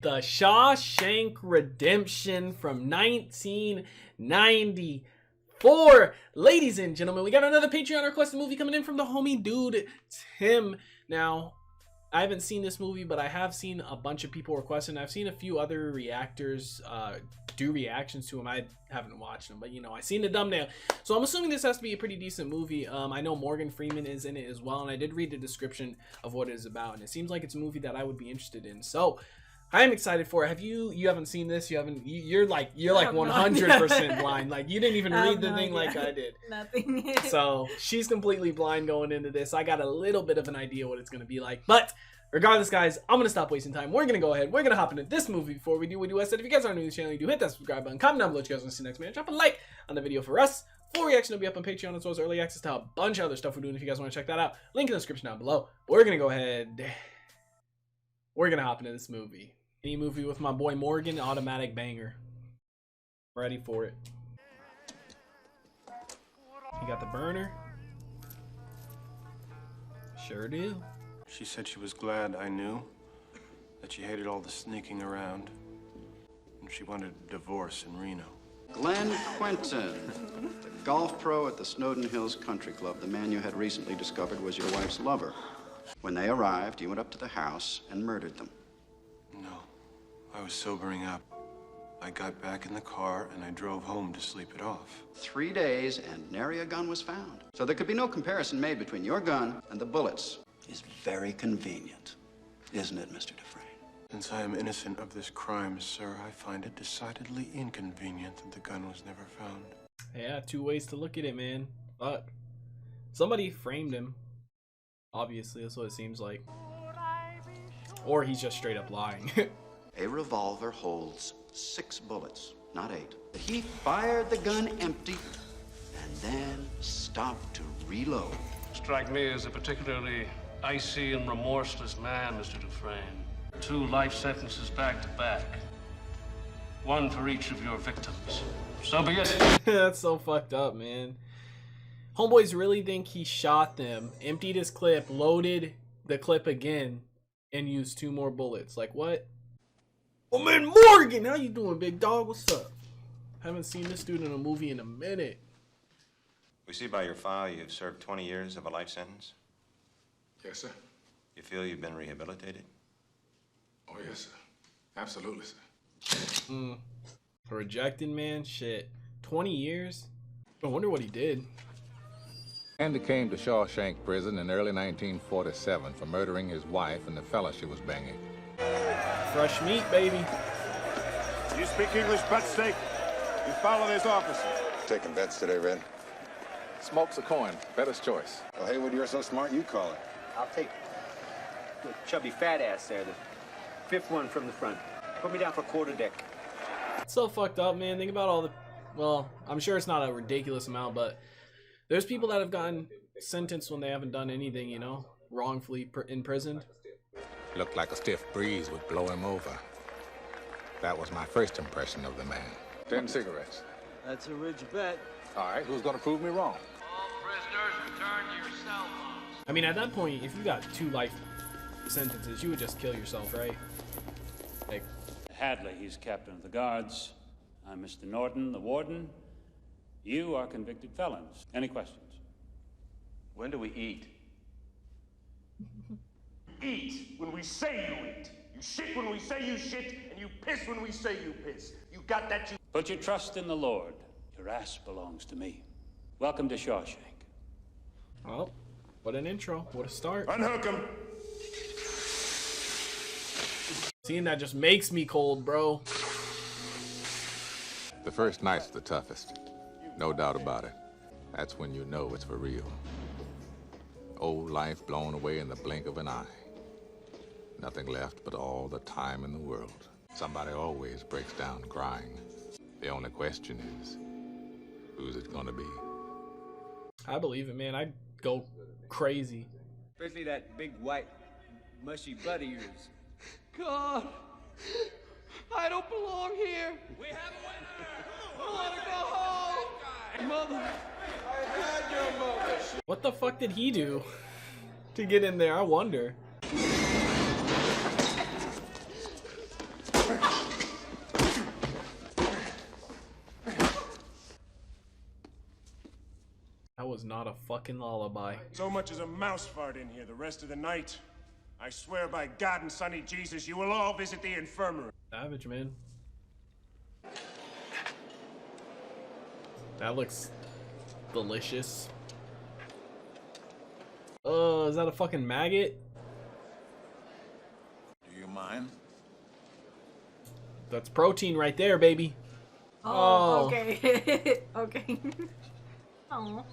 The Shawshank Redemption from 1994. Ladies and gentlemen, we got another Patreon requested movie coming in from the homie dude Tim. Now, I haven't seen this movie, but I have seen a bunch of people requesting. I've seen a few other reactors do reactions to him. I haven't watched them, but you know, I seen the thumbnail, so I'm assuming this has to be a pretty decent movie. I know Morgan Freeman is in it as well, and I did read the description of what it is about, and it seems like it's a movie that I would be interested in. So I am excited for it. Have you haven't seen this? You're like 100% blind. Like you didn't even read the thing like I did. Nothing. So she's completely blind going into this. I got a little bit of an idea what it's going to be like, but regardless, guys, I'm going to stop wasting time. We're going to go ahead. We're going to hop into this movie. Before we do, I said if you guys aren't new to the channel, you do hit that subscribe button. Comment down below what you guys want to see next, man. Drop a like on the video for us. Full reaction will be up on Patreon, as well as early access to a bunch of other stuff we're doing if you guys want to check that out. Link in the description down below. We're going to go ahead. We're going to hop into this movie. Any movie with my boy Morgan, automatic banger. Ready for it. You got the burner? Sure do. She said she was glad I knew, that she hated all the sneaking around, and she wanted a divorce in Reno. Glenn Quentin, the golf pro at the Snowden Hills Country Club. The man you had recently discovered was your wife's lover. When they arrived, you went up to the house and murdered them. No, I was sobering up. I got back in the car and I drove home to sleep it off. 3 days and nary a gun was found. So there could be no comparison made between your gun and the bullets. It's very convenient, isn't it, Mr. Dufresne? Since I am innocent of this crime, sir, I find it decidedly inconvenient that the gun was never found. Yeah, two ways to look at it, man. Fuck. Somebody framed him. Obviously, that's what it seems like. Or he's just straight up lying. A revolver holds 6 bullets, not 8. He fired the gun empty and then stopped to reload. Strike me as a particularly icy and remorseless man, Mr. Dufresne. 2 life sentences back to back. 1 for each of your victims. So be it. That's so fucked up, man. Homeboys really think he shot them, emptied his clip, loaded the clip again, and used 2 more bullets. Like, what? Oh, man, Morgan! How you doing, big dog? What's up? Haven't seen this dude in a movie in a minute. We see by your file you've served 20 years of a life sentence. Yes, sir. You feel you've been rehabilitated? Oh, yes, sir. Absolutely, sir. A rejected man? Shit. 20 years? I wonder what he did. Andy came to Shawshank prison in early 1947 for murdering his wife and the fella she was banging. Fresh meat, baby. You speak English, butt steak? You follow this officer. Taking bets today, Red? Smoke's a coin. Better's choice. Well, Haywood, you're so smart, you call it. I'll take the chubby fat ass there, the 5th one from the front. Put me down for quarter deck. It's so fucked up, man. Think about all the... Well, I'm sure it's not a ridiculous amount, but there's people that have gotten sentenced when they haven't done anything, you know? Wrongfully imprisoned. Looked like a stiff breeze would blow him over. That was my first impression of the man. 10 cigarettes. That's a rich bet. All right, who's gonna prove me wrong? All prisoners return to your cell phones. I mean, at that point, if you got 2 life sentences, you would just kill yourself, right? Like, Hadley, he's captain of the guards. I'm Mr. Norton, the warden. You are convicted felons. Any questions? When do we eat? Eat when we say you eat. You shit when we say you shit, and you piss when we say you piss. You got that, you... Put your trust in the Lord. Your ass belongs to me. Welcome to Shawshank. well, what an intro. What a start. Unhook him. Seeing that just makes me cold, bro. The first night's the toughest. No doubt about it. That's when you know it's for real. Old life blown away in the blink of an eye. Nothing left but all the time in the world. Somebody always breaks down crying. The only question is, who's it gonna be? I believe it, man. I'd go crazy. Especially that big white mushy butt of yours. God, I don't belong here. We have a winner. I want to go home. Mother, I had your mother. What the fuck did he do to get in there? I wonder. was not a fucking lullaby. So much as a mouse fart in here the rest of the night. I swear by God and Sonny Jesus, you will all visit the infirmary. Savage, man. That looks delicious. Oh, is that a fucking maggot? Do you mind? That's protein right there, baby. Oh, okay. Okay. Oh.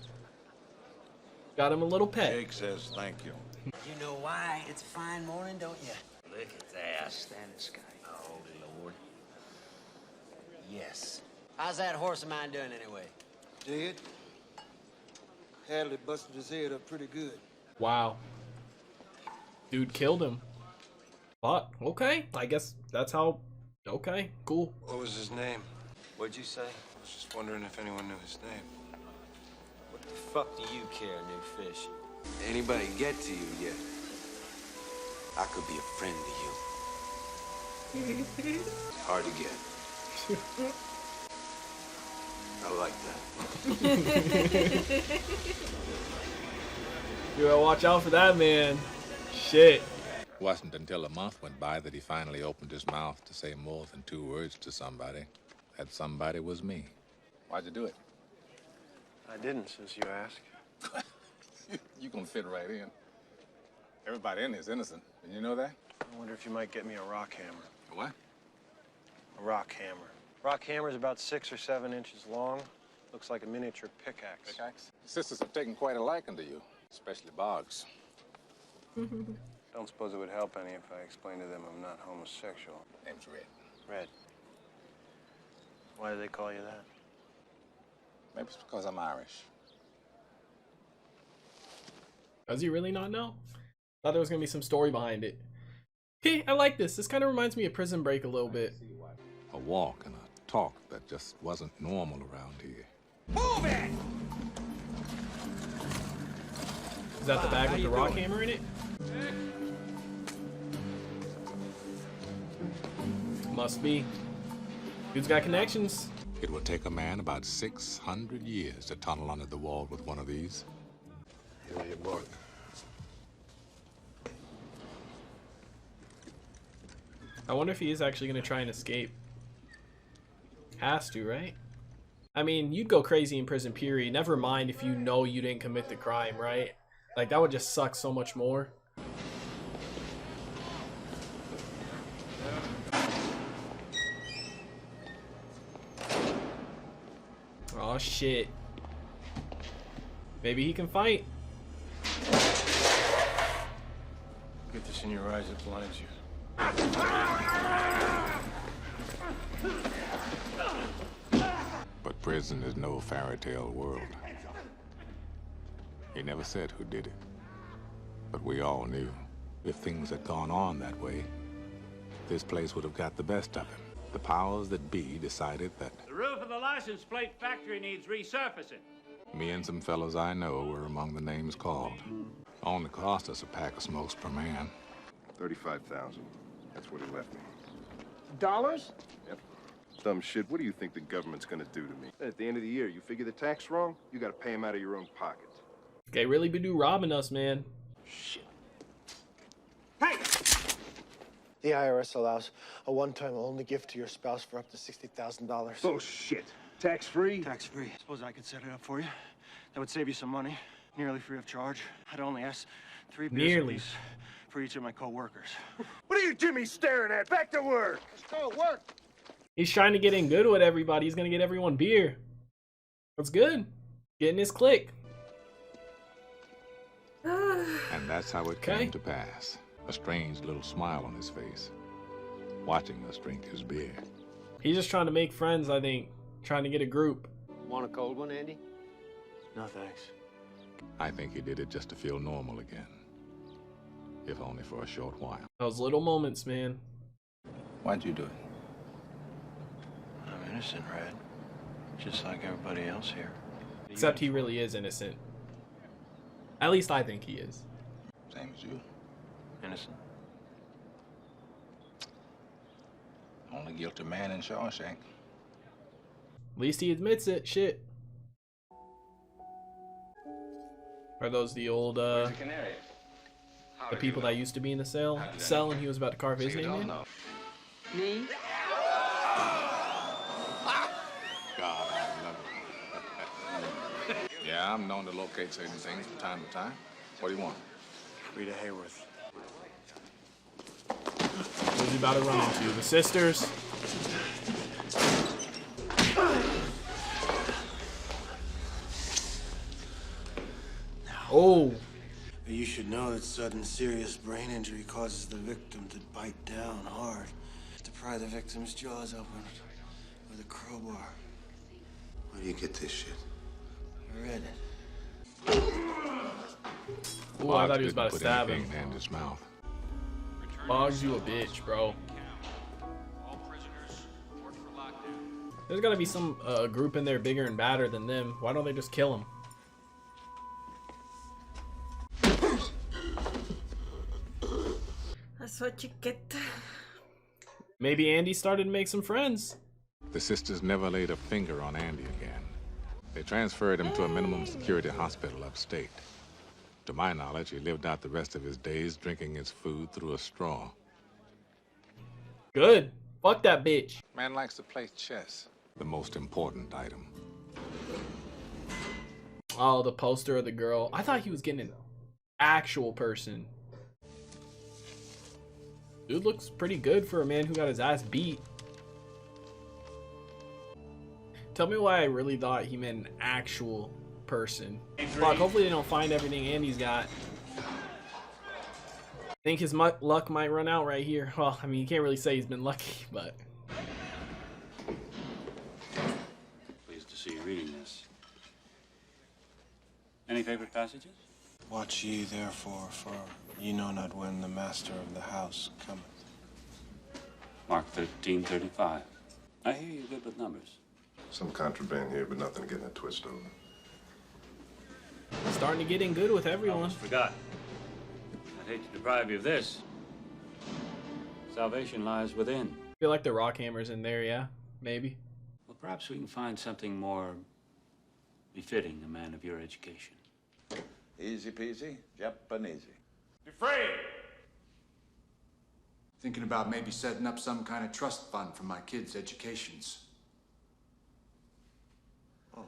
Got him a little pet. Jake says thank you. You know why it's a fine morning, don't you? Look at that. Stand the sky. Oh, Lord. Yes. How's that horse of mine doing anyway? Dead. Hadley busted his head up pretty good. Wow. Dude killed him. But, okay. I guess that's how... Okay, cool. What was his name? What'd you say? I was just wondering if anyone knew his name. What the fuck do you care, new fish? Anybody get to you yet? I could be a friend to you. Hard to get. I like that. You gotta watch out for that, man. Shit. It wasn't until a month went by that he finally opened his mouth to say more than 2 words to somebody. That somebody was me. Why'd you do it? I didn't, since you asked. You can fit right in. Everybody in here is innocent. Did you know that? I wonder if you might get me a rock hammer. A what? A rock hammer. Rock hammer's about 6 or 7 inches long. Looks like a miniature pickaxe. Pickaxe? Sisters have taken quite a liking to you, especially Boggs. Don't suppose it would help any if I explained to them I'm not homosexual. Name's Red. Red. Why do they call you that? Maybe it's because I'm Irish. Does he really not know? Thought there was gonna be some story behind it. Okay, I like this. This kind of reminds me of Prison Break a little bit. A walk and a talk that just wasn't normal around here. Move it! Is that the bag with the rock hammer in it? Must be. Dude's got connections. It would take a man about 600 years to tunnel under the wall with one of these. Here are your book. I wonder if he is actually going to try and escape. Has to, right? I mean, you'd go crazy in prison, period. Never mind if you know you didn't commit the crime, right? Like, that would just suck so much more. Oh, shit. Maybe he can fight. Get this in your eyes, it blinds you. But prison is no fairy tale world. He never said who did it. But we all knew if things had gone on that way, this place would have got the best of him. The powers that be decided that The roof of the license plate factory needs resurfacing. me and some fellows I know were among the names called. Only cost us a pack of smokes per man. 35,000. That's what he left me. Dollars? Yep. Dumb shit. What do you think the government's gonna do to me? At the end of the year, you figure the tax wrong, you gotta pay him out of your own pocket. Okay, really be do robbing us, man. Shit. Hey! The IRS allows a one-time only gift to your spouse for up to $60,000. Bullshit. Tax-free? Tax-free. Suppose I could set it up for you. That would save you some money, nearly free of charge. I'd only ask 3 beers Nearly. apiece for each of my co-workers. What are you Jimmy staring at? Back to work! Let's go, work! He's trying to get in good with everybody. He's gonna get everyone beer. That's good. Getting his click. And that's how it Okay. came to pass. A strange little smile on his face, watching us drink his beer. He's just trying to make friends, I think. Trying to get a group. Want a cold one, Andy? No, thanks. I think he did it just to feel normal again, if only for a short while. Those little moments, man. Why'd you do it? I'm innocent, Red. Just like everybody else here. Except he really is innocent. At least I think he is. Same as you. Innocent. Only guilty man in Shawshank. At least he admits it. Shit. Are those the old the people that used to be in the cell and he was about to carve his name in? Me? God, I love it. Yeah, I'm known to locate certain things from time to time. What do you want? Rita Hayworth. Who's he about to run into? The sisters? Oh. You should know that sudden serious brain injury causes the victim to bite down hard, to pry the victim's jaws open with a crowbar. Where do you get this shit? I read it. Ooh, I thought he was about to stab him. In his mouth. Boggs, you a bitch, bro. There's gotta be some group in there bigger and badder than them. Why don't they just kill him? That's what you get. Maybe Andy started to make some friends. The sisters never laid a finger on Andy again. They transferred him to a minimum security hospital upstate. To my knowledge, he lived out the rest of his days drinking his food through a straw. Good. Fuck that bitch. Man likes to play chess. The most important item. Oh, the poster of the girl. I thought he was getting an actual person. Dude looks pretty good for a man who got his ass beat. Tell me why I really thought he meant an actual person. Fuck, hopefully they don't find everything Andy's got. Think his luck might run out right here. Well, I mean, you can't really say he's been lucky, but... Pleased to see you reading this. Any favorite passages? Watch ye therefore, for ye know not when the master of the house cometh. Mark 13:35. I hear you're good with numbers. Some contraband here, but nothing to get in a twist over. Starting to get in good with everyone. Almost forgot. I'd hate to deprive you of this. Salvation lies within. I feel like the rock hammer's in there, yeah? Maybe. Well, perhaps we can find something more befitting a man of your education. Easy peasy, Japanese. Dufresne! Thinking about maybe setting up some kind of trust fund for my kids' educations. Oh.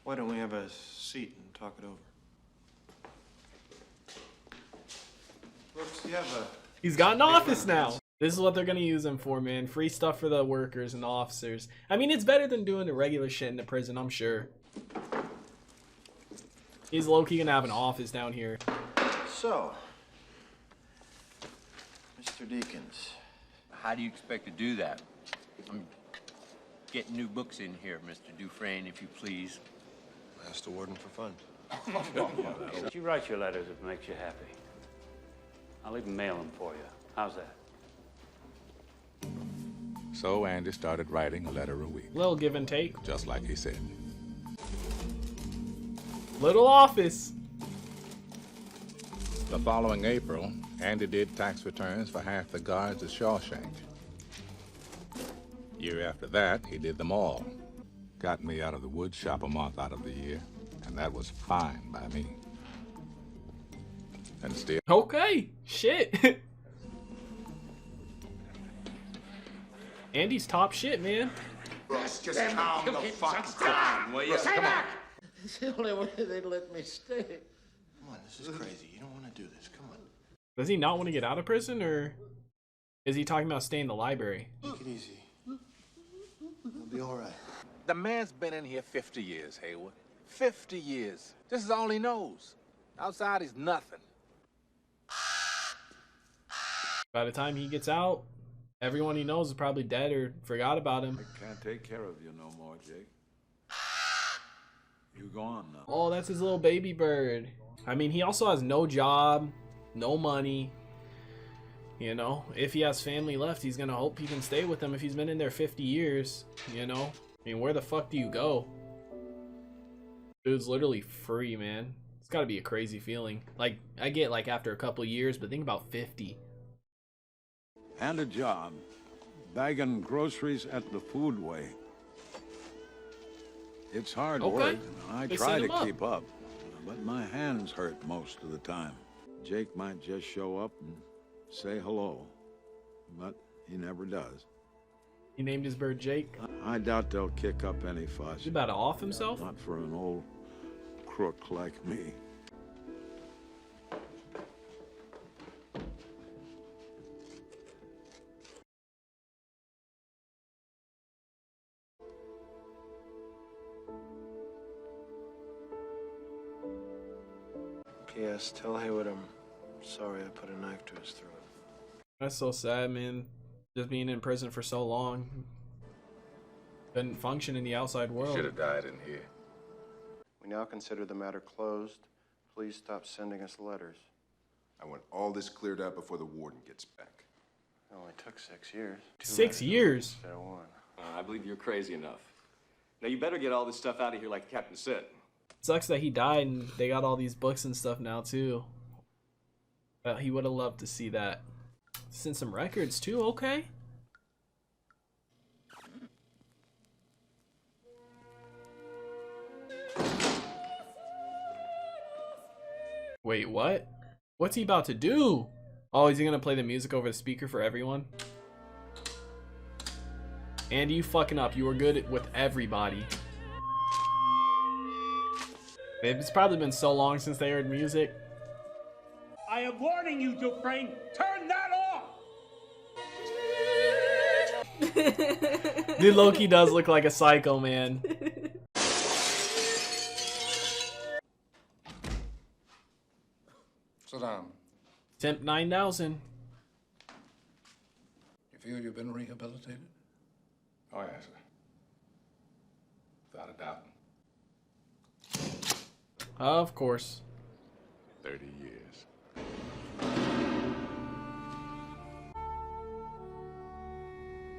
Why don't we have a seat and talk it over? Brooks, do you have a... He's got an office now. This is what they're gonna use him for, man. Free stuff for the workers and the officers. I mean, it's better than doing the regular shit in the prison, I'm sure. He's low-key gonna have an office down here. So, Mr. Deakins. How do you expect to do that? I'm getting new books in here, Mr. Dufresne, if you please. Ask the warden for funds. You write your letters if it makes you happy. I'll even mail them for you. How's that? So Andy started writing a letter a week. Little give and take. Just like he said. Little office. The following April, Andy did tax returns for half the guards at Shawshank. Year after that, he did them all. Got me out of the wood shop a month out of the year, and that was fine by me. And still... Okay, shit. Andy's top shit, man. Just calm the fuck down, will you? Come on. It's the only way they let me stay. Come on, this is crazy. You don't want to do this. Come on. Does he not want to get out of prison, or is he talking about staying in the library? Take it easy. It'll be all right. The man's been in here 50 years, Hayward. 50 years. This is all he knows. Outside, he's nothing. By the time he gets out, everyone he knows is probably dead or forgot about him. I can't take care of you no more, Jake. You gone now. Oh, that's his little baby bird. I mean, he also has no job, no money. You know, if he has family left, he's gonna hope he can stay with them if he's been in there 50 years, you know? I mean, where the fuck do you go? Dude's literally free, man. It's gotta be a crazy feeling. Like, I get like after a couple years, but think about 50. And a job. Bagging groceries at the foodway. It's hard work. I try to keep up. But my hands hurt most of the time. Jake might just show up and say hello, but he never does. He named his bird Jake. I doubt they'll kick up any fuss. He's about to off himself? Not for an old crook like me. P.S. Tell Haywood I'm sorry I put a knife to his throat. That's so sad, man. Just being in prison for so long. Couldn't function in the outside world. Should have died in here. We now consider the matter closed. Please stop sending us letters. I want all this cleared up before the warden gets back. It only took 6 years. 6 years? Instead of 1. I believe you're crazy enough. Now you better get all this stuff out of here like the captain said. Sucks that he died and they got all these books and stuff now too. He would have loved to see that. Send some records too, okay. Wait, what? What's he about to do? Oh, is he gonna play the music over the speaker for everyone? Andy, you fucking up. You were good with everybody. It's probably been so long since they heard music. I am warning you, Dufresne. Turn that off! Dude, Loki does look like a psycho, man. Sit down. Temp 9000. You feel you've been rehabilitated? Oh, yes, sir. Without a doubt. Of course. 30 years.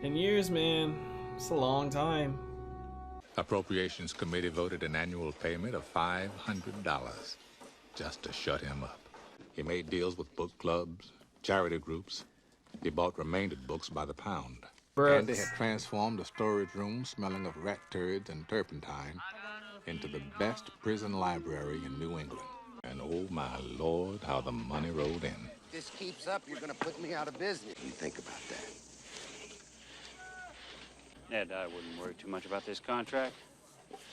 In years, man. It's a long time. Appropriations Committee voted an annual payment of $500 just to shut him up. He made deals with book clubs, charity groups. He bought remaindered books by the pound. Brooks. And they had transformed a storage room smelling of rat turds and turpentine into the best prison library in New England. And oh my Lord, how the money rolled in. If this keeps up, you're gonna put me out of business. You think about that. Ned, I wouldn't worry too much about this contract.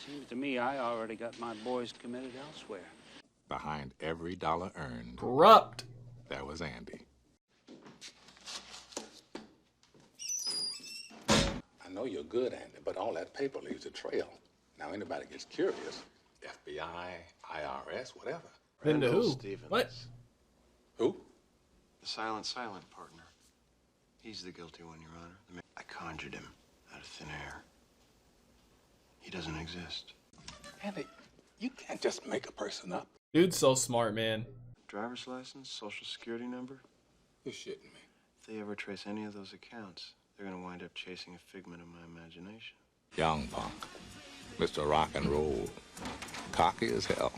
Seems to me I already got my boys committed elsewhere. Behind every dollar earned, corrupt, there was Andy. I know you're good, Andy, but all that paper leaves a trail. Now anybody gets curious, FBI, IRS, whatever. Then to who? Stevens. What? Who? The silent partner. He's the guilty one, Your Honor. I conjured him out of thin air. He doesn't exist. Andy, you can't just make a person up. Dude's so smart, man. Driver's license, social security number. You're shitting me. If they ever trace any of those accounts, they're gonna wind up chasing a figment of my imagination. Young punk. Mr. Rock and Roll. Cocky as hell.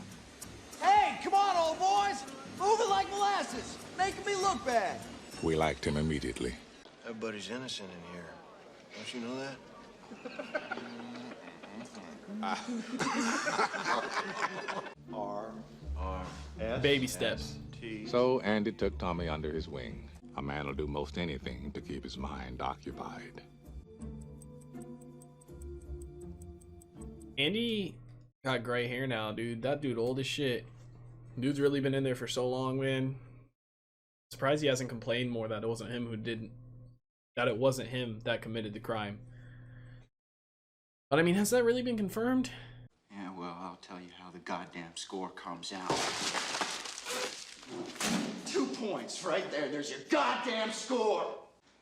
Hey, come on, old boys! Move it like molasses, making me look bad. We liked him immediately. Everybody's innocent in here. Don't you know that? Baby steps. So Andy took Tommy under his wing. A man will do most anything to keep his mind occupied. Andy got gray hair now, dude. That dude old as shit. Dude's really been in there for so long, man. Surprised he hasn't complained more that it wasn't him who didn't. That it wasn't him that committed the crime. But I mean, has that really been confirmed? Yeah, well, I'll tell you how the goddamn score comes out. 2 points right there. There's your goddamn score.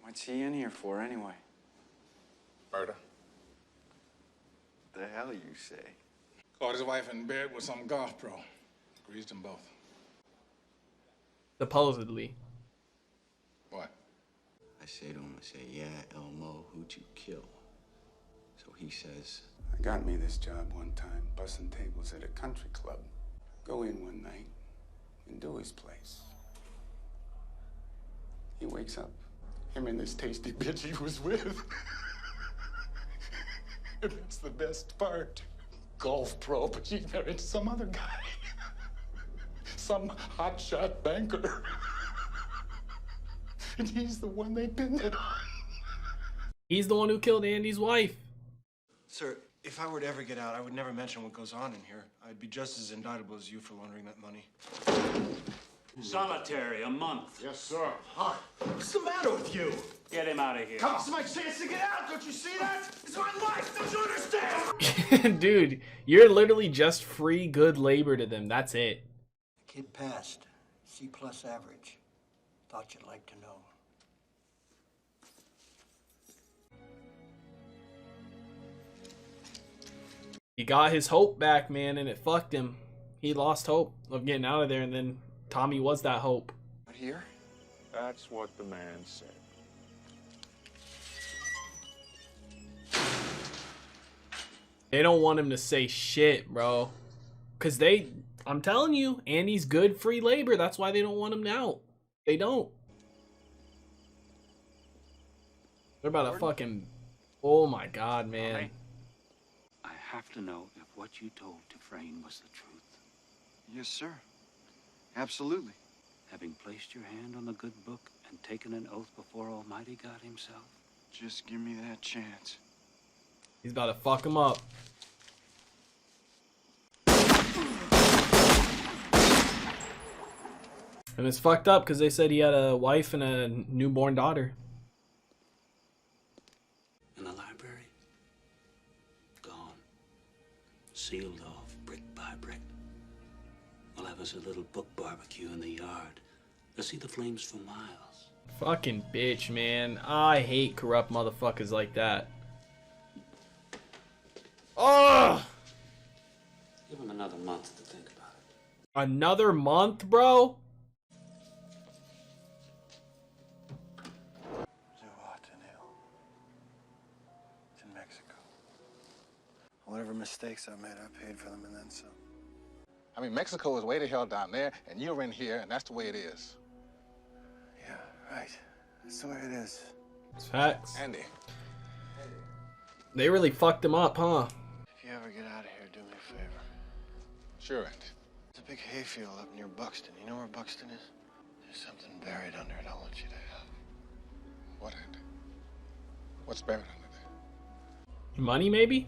What's he in here for, anyway? Murder. The hell you say? Caught his wife in bed with some golf pro. Greased them both. Supposedly. What? I say to him, yeah, Elmo, who'd you kill? So he says, I got me this job one time, bussing tables at a country club. Go in one night in Dewey's place. He wakes up, him and this tasty bitch he was with. And that's the best part. Golf pro, but she's married to some other guy. some hotshot banker. And he's the one they pinned it on. He's the one who killed Andy's wife. Sir, if I were to ever get out, I would never mention what goes on in here. I'd be just as indictable as you for laundering that money. Solitary, a month. Yes, sir. Hi. What's the matter with you? Get him out of here. Come on, it's my chance to get out. Don't you see that? It's my life. Don't you understand? Dude, you're literally just free good labor to them. That's it. The kid passed. C+ average. Thought you'd like to know. He got his hope back, man, and it fucked him. He lost hope of getting out of there, and then Tommy was that hope. Here? That's what the man said. They don't want him to say shit, bro. Because I'm telling you, Andy's good free labor. That's why they don't want him out. They don't. They're about to fucking... Oh my God, man. I have to know if what you told Dufresne was the truth. Yes, sir. Absolutely. Having placed your hand on the good book and taken an oath before Almighty God himself. Just give me that chance. He's about to fuck him up. And it's fucked up because they said he had a wife and a newborn daughter. In the library? Gone. Sealed off, brick by brick. We'll have us a little book barbecue in the yard. You'll see the flames for miles. Fucking bitch, man. I hate corrupt motherfuckers like that. Oh! Give him another month to think about it. Another month, bro? It's in Mexico. Whatever mistakes I made, I paid for them and then some. I mean, Mexico is way the hell down there, and you're in here, and that's the way it is. Yeah, right. That's the way it is. It's facts. Andy. They really fucked him up, huh? If you ever get out of here, do me a favor. Sure, Andy. There's a big hayfield up near Buxton. You know where Buxton is? There's something buried under it I want you to have. What, Andy? What's buried under there? Money, maybe?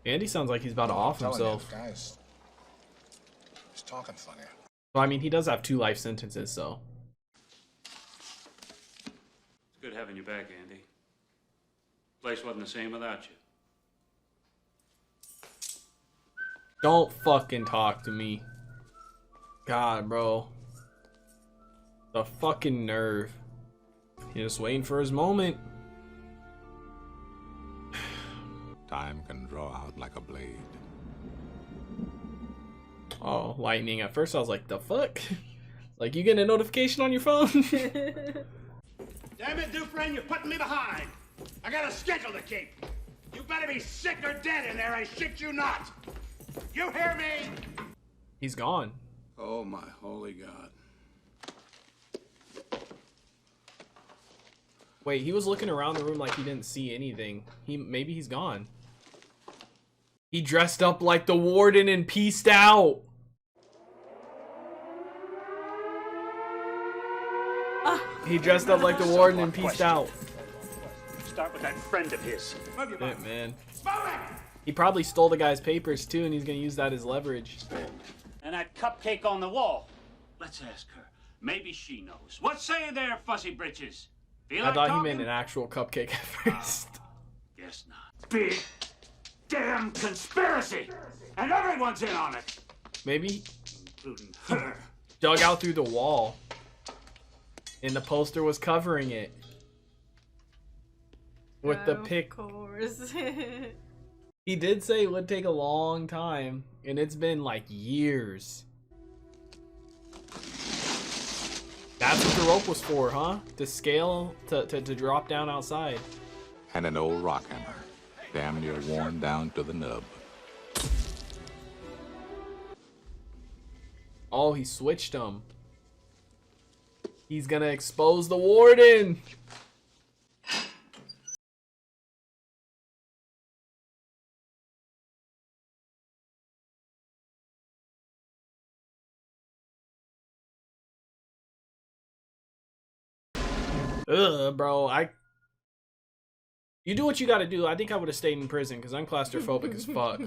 Andy sounds like he's about to off himself. You, guys, he's talking funny. Well, I mean, he does have 2 life sentences, so. It's good having you back, Andy. Place wasn't the same without you. Don't fucking talk to me. God, bro. The fucking nerve. He's just waiting for his moment. Time can draw out like a blade. Oh, lightning. At first I was like, the fuck? Like, you getting a notification on your phone? Damn it, Dufresne, you're putting me behind. I got a schedule to keep. You better be sick or dead in there, I shit you not. You hear me? He's gone. Oh, my holy God. Wait, he was looking around the room like he didn't see anything. Maybe he's gone. He dressed up like the warden and peaced out. He dressed up like the warden and peaced out. Start with that friend of his. Shit, man. He probably stole the guy's papers too, and he's gonna use that as leverage. And that cupcake on the wall. Let's ask her. Maybe she knows. What say there, Fuzzy Britches? Feel I like thought talking? he meant an actual cupcake at first. Guess not. Big damn conspiracy! And everyone's in on it! Maybe Including her. dug out through the wall, and the poster was covering it with the pic. Of course. He did say it would take a long time, and it's been like years. That's what the rope was for, huh? To scale, to drop down outside. And an old rock hammer, damn near worn down to the nub. Oh, he switched them. He's gonna expose the warden. Ugh, bro. You do what you gotta do. I think I would have stayed in prison because I'm claustrophobic as fuck.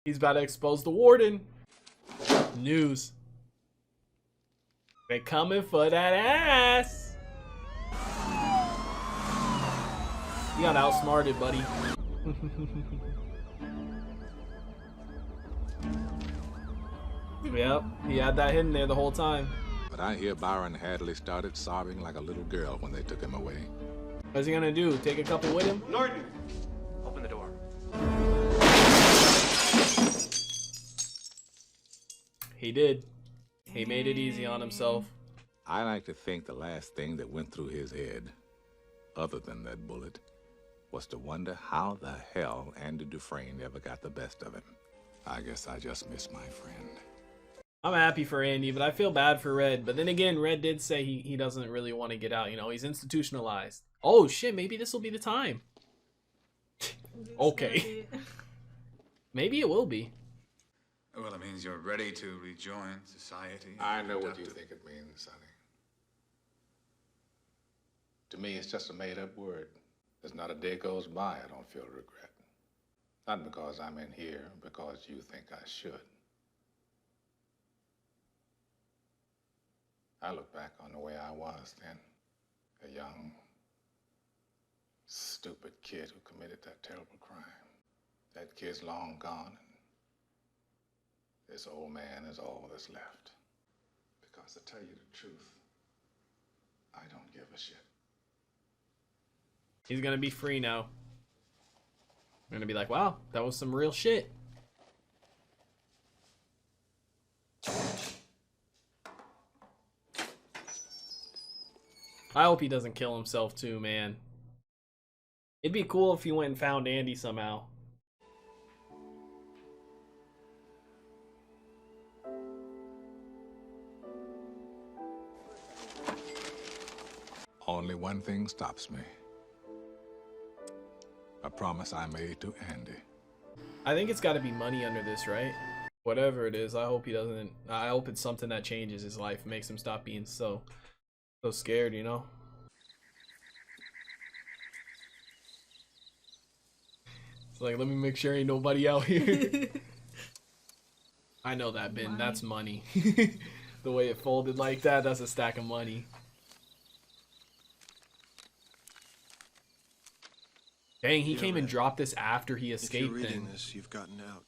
He's about to expose the warden. News. They coming for that ass. You got outsmarted, buddy. Yep, he had that hidden there the whole time. But I hear Byron Hadley started sobbing like a little girl when they took him away. What's he gonna do? Take a couple with him? Norton, open the door. He did. He made it easy on himself. I like to think the last thing that went through his head, other than that bullet, was to wonder how the hell Andy Dufresne ever got the best of him. I guess I just miss my friend. I'm happy for Andy, but I feel bad for Red. But then again, Red did say he doesn't really want to get out. You know, he's institutionalized. Oh shit, maybe this will be the time. Okay. Maybe it will be. Well, it means you're ready to rejoin society. I know what you think it means, Sonny. To me, it's just a made-up word. There's not a day goes by I don't feel regret. Not because I'm in here, because you think I should. I look back on the way I was then. A young, stupid kid who committed that terrible crime. That kid's long gone, and this old man is all that's left. Because to tell you the truth, I don't give a shit. He's gonna be free now. I'm gonna be like, wow, that was some real shit. I hope he doesn't kill himself too, man. It'd be cool if he went and found Andy somehow. Only one thing stops me. A promise I made to Andy. I think it's got to be money under this, right? Whatever it is, I hope he doesn't. I hope it's something that changes his life, makes him stop being so scared, you know? It's like, let me make sure ain't nobody out here. I know that bin, that's money. The way it folded like that, that's a stack of money. Dang, he came and dropped this after he escaped. If you're reading then. this, you've gotten out.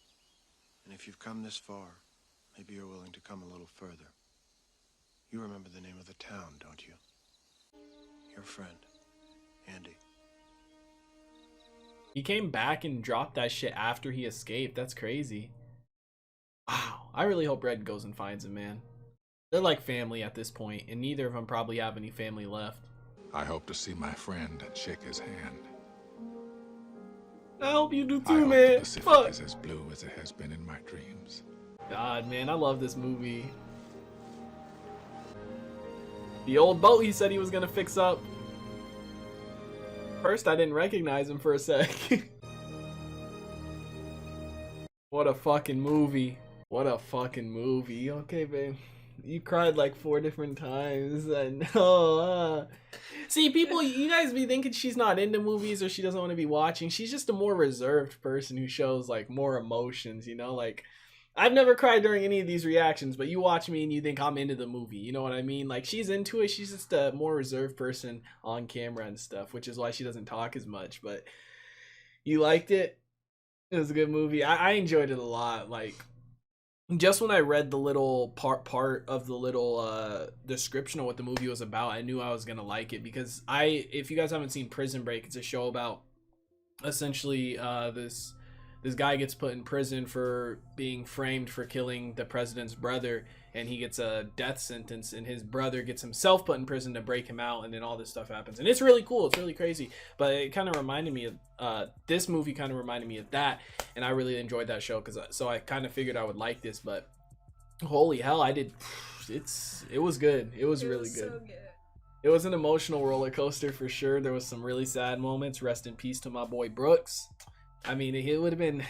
And if you've come this far, maybe you're willing to come a little further. You remember the name of the town, don't you? Your friend, Andy. He came back and dropped that shit after he escaped. That's crazy. Wow. I really hope Red goes and finds him, man. They're like family at this point, and neither of them probably have any family left. I hope to see my friend and shake his hand. I hope you do I too, hope man. the Pacific Fuck. is as blue as it has been in my dreams. God, man, I love this movie. The old boat he said he was gonna fix up. First, I didn't recognize him for a sec. What a fucking movie. What a fucking movie. Okay, babe. You cried like 4 different times. I know. See, people, you guys be thinking she's not into movies or she doesn't want to be watching. She's just a more reserved person who shows like more emotions, you know? Like, I've never cried during any of these reactions, but you watch me and you think I'm into the movie. You know what I mean? Like, she's into it. She's just a more reserved person on camera and stuff, which is why she doesn't talk as much. But you liked it? It was a good movie. I enjoyed it a lot. Like, just when I read the little part of the little description of what the movie was about, I knew I was gonna like it because if you guys haven't seen Prison Break, it's a show about essentially this this guy gets put in prison for being framed for killing the president's brother, and he gets a death sentence, and his brother gets himself put in prison to break him out, and then all this stuff happens. And it's really cool. It's really crazy. But it kind of reminded me of this movie kind of reminded me of that, and I really enjoyed that show so I kind of figured I would like this. But holy hell, I did. It was good. It was really good. So good. It was an emotional roller coaster for sure. There was some really sad moments. Rest in peace to my boy Brooks. I mean, it would have been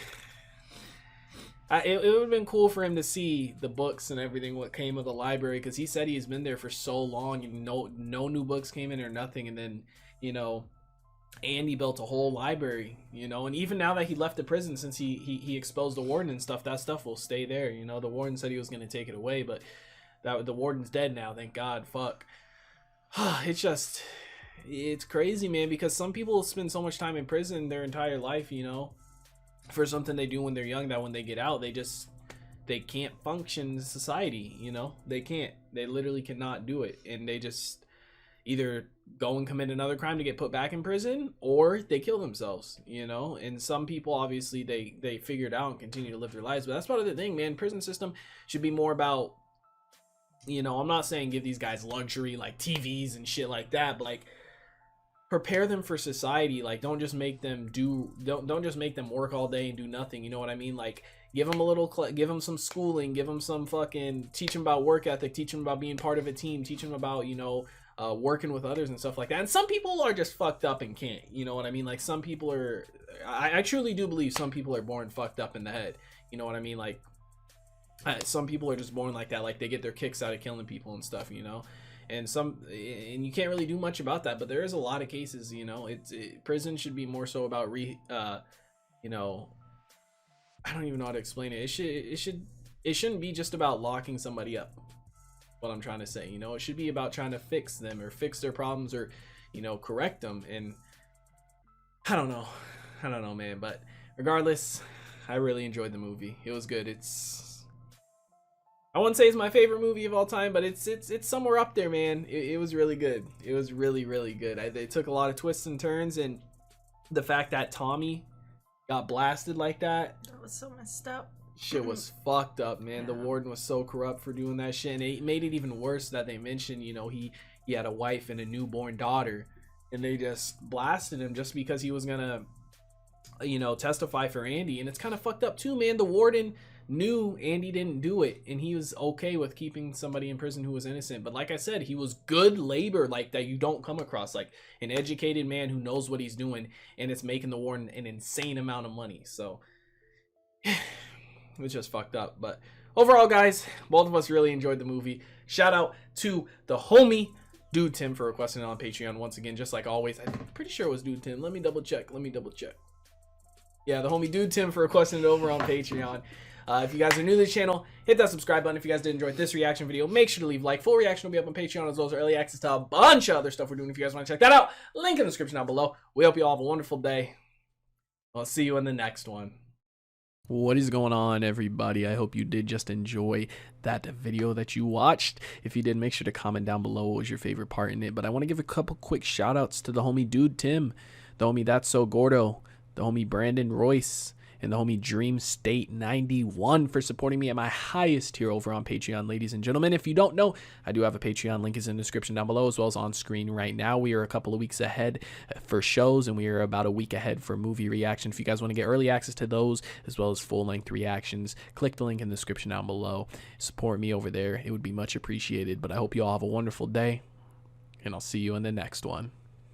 it would have been cool for him to see the books and everything what came of the library, because he said he's been there for so long and no new books came in or nothing. And then, you know, Andy built a whole library, you know, and even now that he left the prison, since he exposed the warden and stuff, that stuff will stay there. You know, the warden said he was going to take it away, but the warden's dead now, thank God. Fuck. It's crazy, man, because some people spend so much time in prison their entire life, you know, for something they do when they're young, that when they get out, they can't function in society, you know. They literally cannot do it, and they just either go and commit another crime to get put back in prison, or they kill themselves, you know. And some people, obviously, they figure it out and continue to live their lives. But that's part of the thing, man. Prison system should be more about, you know, I'm not saying give these guys luxury like TVs and shit like that, but like prepare them for society. Like don't just make them work all day and do nothing, you know what I mean? Like give them some schooling, give them some fucking, teach them about work ethic, teach them about being part of a team, teach them about, you know, working with others and stuff like that. And some people are just fucked up and can't, you know what I mean? Like some people are, I truly do believe some people are born fucked up in the head, you know what I mean? Like some people are just born like that, like they get their kicks out of killing people and stuff, you know. And you can't really do much about that, but there is a lot of cases, you know. Prison should be more so about you know, I don't even know how to explain it. It shouldn't be just about locking somebody up. What I'm trying to say, you know, it should be about trying to fix them or fix their problems or, you know, correct them. And I don't know, man. But regardless, I really enjoyed the movie. It was good. I wouldn't say it's my favorite movie of all time, but it's somewhere up there, man. It was really good. It was really, really good. They took a lot of twists and turns, and the fact that Tommy got blasted like that was so messed up. Shit was fucked up, man. The warden was so corrupt for doing that shit, and it made it even worse that they mentioned, you know, he had a wife and a newborn daughter, and they just blasted him just because he was gonna, you know, testify for Andy. And it's kind of fucked up too, man. The warden knew Andy didn't do it, and he was okay with keeping somebody in prison who was innocent. But like I said, he was good labor, like that you don't come across, like an educated man who knows what he's doing, and it's making the warden an insane amount of money. So it's just fucked up. But overall, guys, both of us really enjoyed the movie. Shout out to the homie Dude Tim for requesting it on Patreon once again, just like always. I'm pretty sure it was Dude Tim. Let me double check. Yeah, the homie Dude Tim for requesting it over on Patreon. If you guys are new to the channel, hit that subscribe button. If you guys did enjoy this reaction video, make sure to leave a like. Full reaction will be up on Patreon, as well as early access to a bunch of other stuff we're doing. If you guys want to check that out, link in the description down below. We hope you all have a wonderful day. I'll see you in the next one. What is going on, everybody? I hope you did just enjoy that video that you watched. If you did, make sure to comment down below what was your favorite part in it. But I want to give a couple quick shout outs to the homie Dude Tim, the homie That's So Gordo, the homie Brandon Royce, and the homie Dream State 91 for supporting me at my highest tier over on Patreon, ladies and gentlemen. If you don't know, I do have a Patreon. Link is in the description down below, as well as on screen right now. We are a couple of weeks ahead for shows, and we are about a week ahead for movie reaction. If you guys want to get early access to those, as well as full-length reactions, click the link in the description down below. Support me over there. It would be much appreciated. But I hope you all have a wonderful day, and I'll see you in the next one.